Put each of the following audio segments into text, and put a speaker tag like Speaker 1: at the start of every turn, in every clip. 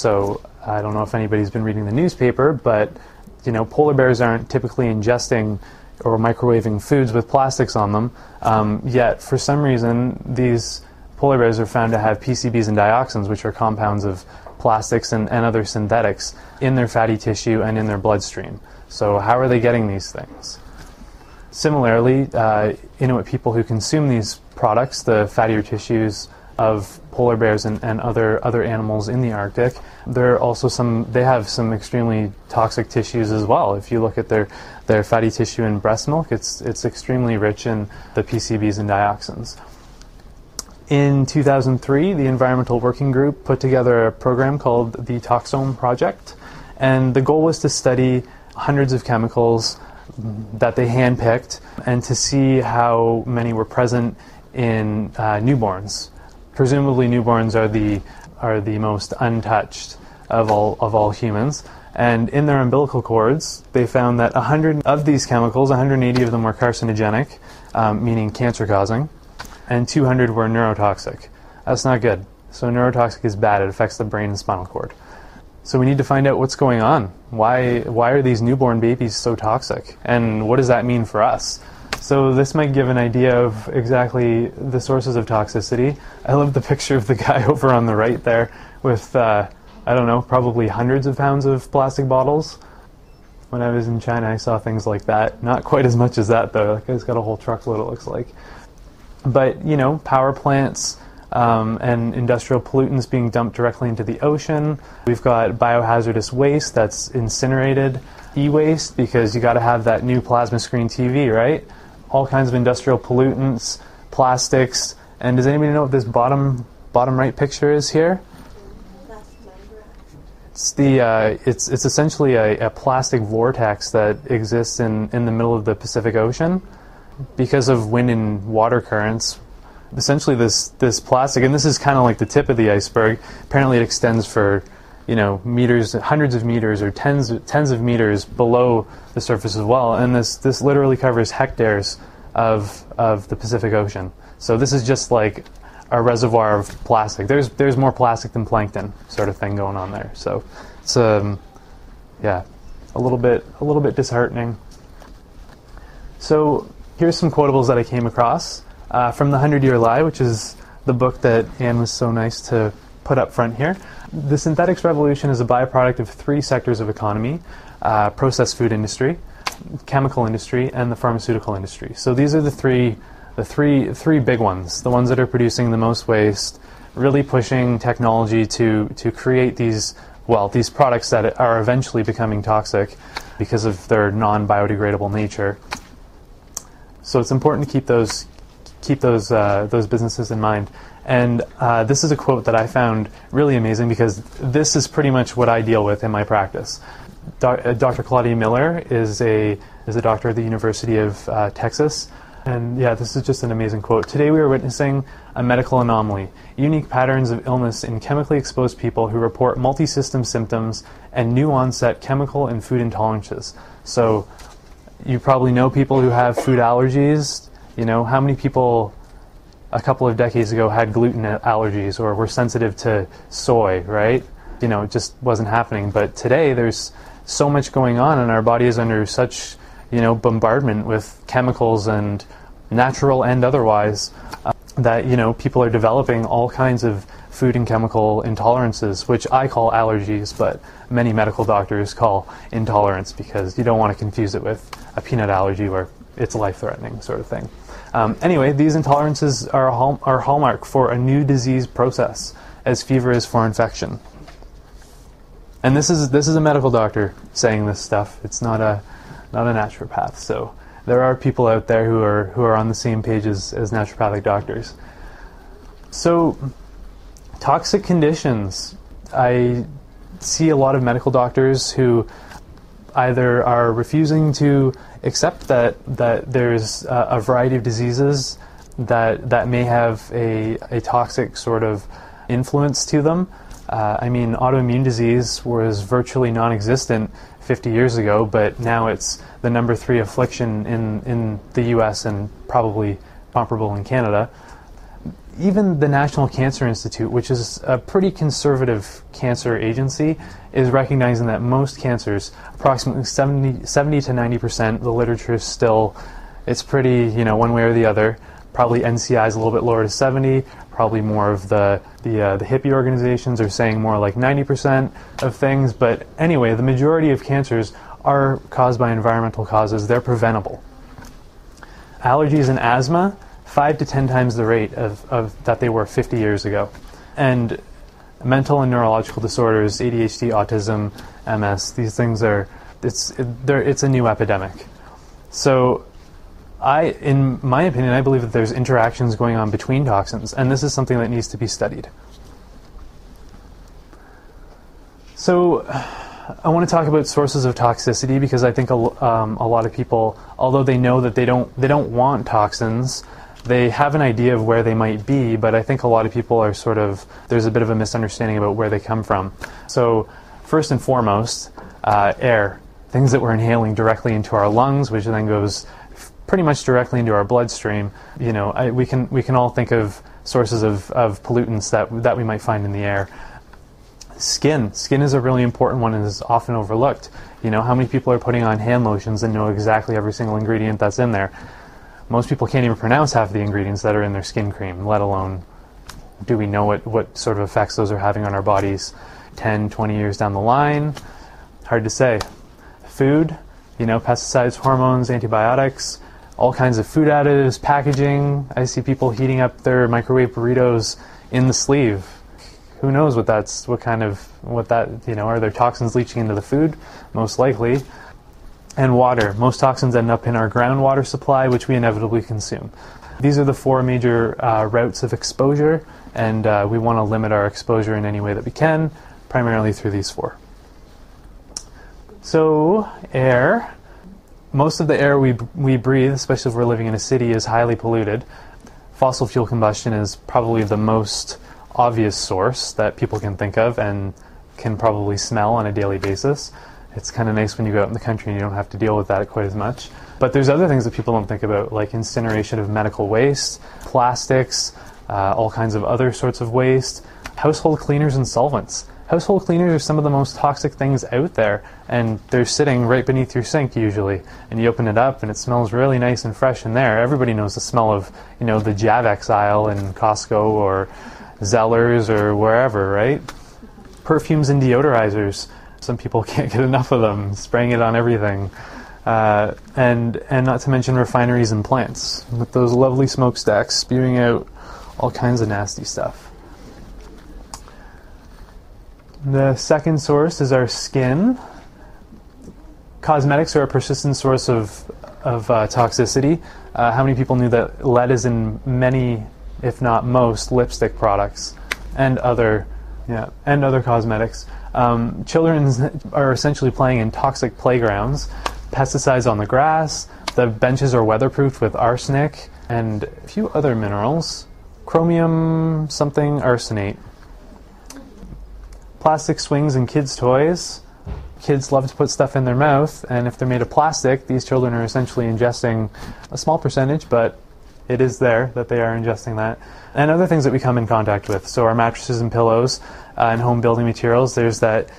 Speaker 1: So I don't know if anybody's been reading the newspaper, but polar bears aren't typically ingesting or microwaving foods with plastics on them, yet for some reason these polar bears are found to have PCBs and dioxins, which are compounds of plastics and other synthetics, in their fatty tissue and in their bloodstream. So how are they getting these things? Similarly, Inuit people who consume these products, the fattier tissues of polar bears and other animals in the Arctic, they have some extremely toxic tissues as well. If you look at their fatty tissue in breast milk, it's extremely rich in the PCBs and dioxins. In 2003, the Environmental Working Group put together a program called the Toxome Project, and the goal was to study hundreds of chemicals that they handpicked and to see how many were present in newborns. Presumably newborns are the most untouched of all humans, and in their umbilical cords they found that 100 of these chemicals, 180 of them were carcinogenic, meaning cancer causing, and 200 were neurotoxic. That's not good. So neurotoxic is bad. It affects the brain and spinal cord. So we need to find out what's going on. Why are these newborn babies so toxic? And what does that mean for us? So this might give an idea of exactly the sources of toxicity. I love the picture of the guy over on the right there with, I don't know, probably hundreds of pounds of plastic bottles. When I was in China, I saw things like that. Not quite as much as that, though. That guy's got a whole truckload, it looks like. But, power plants and industrial pollutants being dumped directly into the ocean. We've got biohazardous waste that's incinerated, e-waste, because you got to have that new plasma screen TV, right? All kinds of industrial pollutants, plastics, and does anybody know what this bottom right picture is here? It's essentially a plastic vortex that exists in the middle of the Pacific Ocean. Because of wind and water currents, essentially this plastic, and this is kind of like the tip of the iceberg, apparently it extends for meters, hundreds of meters, or tens of meters below the surface as well, and this literally covers hectares of the Pacific Ocean. So this is just like a reservoir of plastic. There's more plastic than plankton, sort of thing going on there. So it's yeah, a little bit disheartening. So here's some quotables that I came across from The 100-Year Lie, which is the book that Anne was so nice to put up front here. The synthetics revolution is a byproduct of three sectors of economy: processed food industry, chemical industry, and the pharmaceutical industry. So these are the three big ones, the ones that are producing the most waste, really pushing technology to create these products that are eventually becoming toxic because of their non-biodegradable nature. So it's important to keep those businesses in mind. And this is a quote that I found really amazing because this is pretty much what I deal with in my practice. Dr. Claudia Miller is a doctor at the University of Texas. And yeah, this is just an amazing quote. Today we are witnessing a medical anomaly, unique patterns of illness in chemically exposed people who report multi-system symptoms and new onset chemical and food intolerances. So you probably know people who have food allergies. How many people a couple of decades ago had gluten allergies or were sensitive to soy, right? It just wasn't happening. But today there's so much going on and our body is under such bombardment with chemicals and natural and otherwise that people are developing all kinds of food and chemical intolerances, which I call allergies, but many medical doctors call intolerance because you don't want to confuse it with a peanut allergy where it's life-threatening sort of thing. Anyway, these intolerances are a hallmark for a new disease process, as fever is for infection. And this is a medical doctor saying this stuff. It's not a naturopath. So there are people out there who are on the same page as naturopathic doctors. So toxic conditions. I see a lot of medical doctors who either are refusing to accept that there's a variety of diseases that may have a toxic sort of influence to them. Autoimmune disease was virtually non-existent 50 years ago, but now it's the number 3 affliction in the US and probably comparable in Canada. even the National Cancer Institute, which is a pretty conservative cancer agency, is recognizing that most cancers, approximately 70 to 90%, the literature is still, it's pretty, one way or the other. Probably NCI is a little bit lower to 70, probably more of the hippie organizations are saying more like 90% of things, but anyway, the majority of cancers are caused by environmental causes. They're preventable. Allergies and asthma, 5 to 10 times the rate of that they were 50 years ago. And mental and neurological disorders, ADHD, autism, MS, these things it's a new epidemic. So in my opinion, I believe that there's interactions going on between toxins, and this is something that needs to be studied. So I want to talk about sources of toxicity, because I think a lot of people, although they know that they don't want toxins, they have an idea of where they might be, but I think a lot of people are there's a bit of a misunderstanding about where they come from. So first and foremost, air, things that we're inhaling directly into our lungs, which then goes pretty much directly into our bloodstream. We can all think of sources of pollutants that we might find in the air. Skin is a really important one and is often overlooked. How many people are putting on hand lotions and know exactly every single ingredient that's in there? Most people can't even pronounce half the ingredients that are in their skin cream, let alone do we know what sort of effects those are having on our bodies 10, 20 years down the line? Hard to say. Food, pesticides, hormones, antibiotics, all kinds of food additives, packaging. I see people heating up their microwave burritos in the sleeve. Who knows are there toxins leaching into the food? Most likely. And water. Most toxins end up in our groundwater supply, which we inevitably consume. These are the 4 major routes of exposure, and we want to limit our exposure in any way that we can, primarily through these 4. So, air. Most of the air we breathe, especially if we're living in a city, is highly polluted. Fossil fuel combustion is probably the most obvious source that people can think of and can probably smell on a daily basis. It's kind of nice when you go out in the country and you don't have to deal with that quite as much. But there's other things that people don't think about, like incineration of medical waste, plastics, all kinds of other sorts of waste, household cleaners and solvents. Household cleaners are some of the most toxic things out there, and they're sitting right beneath your sink usually. And you open it up and it smells really nice and fresh in there. Everybody knows the smell of, the Javex aisle in Costco or Zellers or wherever, right? Perfumes and deodorizers. Some people can't get enough of them, spraying it on everything. And not to mention refineries and plants, with those lovely smokestacks spewing out all kinds of nasty stuff. The second source is our skin. Cosmetics are a persistent source of toxicity. How many people knew that lead is in many, if not most, lipstick products and other cosmetics? Children are essentially playing in toxic playgrounds. Pesticides on the grass. The benches are weatherproofed with arsenic and a few other minerals. Chromium something arsenate. Plastic swings and kids' toys. Kids love to put stuff in their mouth, and if they're made of plastic, these children are essentially ingesting a small percentage, but it is there that they are ingesting that. And other things that we come in contact with. So our mattresses and pillows and home building materials, there's that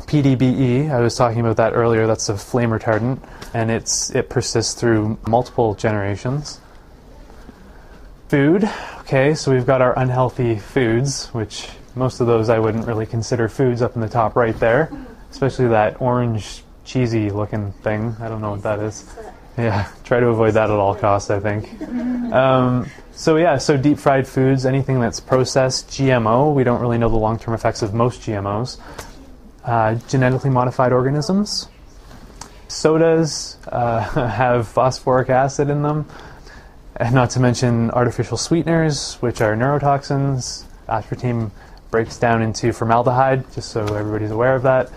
Speaker 1: PDBE, I was talking about that earlier, that's a flame retardant, and it persists through multiple generations. Food, okay, so we've got our unhealthy foods, which most of those I wouldn't really consider foods up in the top right there, especially that orange cheesy looking thing. I don't know what that is. Yeah, try to avoid that at all costs, I think. So deep fried foods, anything that's processed, GMO, we don't really know the long-term effects of most GMOs. Genetically modified organisms. Sodas have phosphoric acid in them, and not to mention artificial sweeteners, which are neurotoxins. Aspartame breaks down into formaldehyde, just so everybody's aware of that.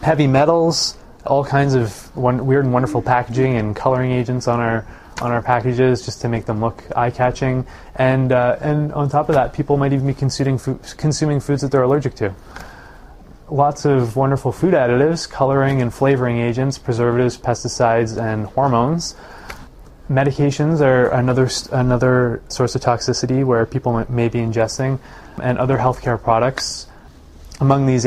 Speaker 1: Heavy metals, all kinds of weird and wonderful packaging and coloring agents on our packages just to make them look eye-catching. And on top of that, people might even be consuming foods that they're allergic to. Lots of wonderful food additives, coloring and flavoring agents, preservatives, pesticides, and hormones. Medications are another source of toxicity where people may be ingesting, and other healthcare products. Among these,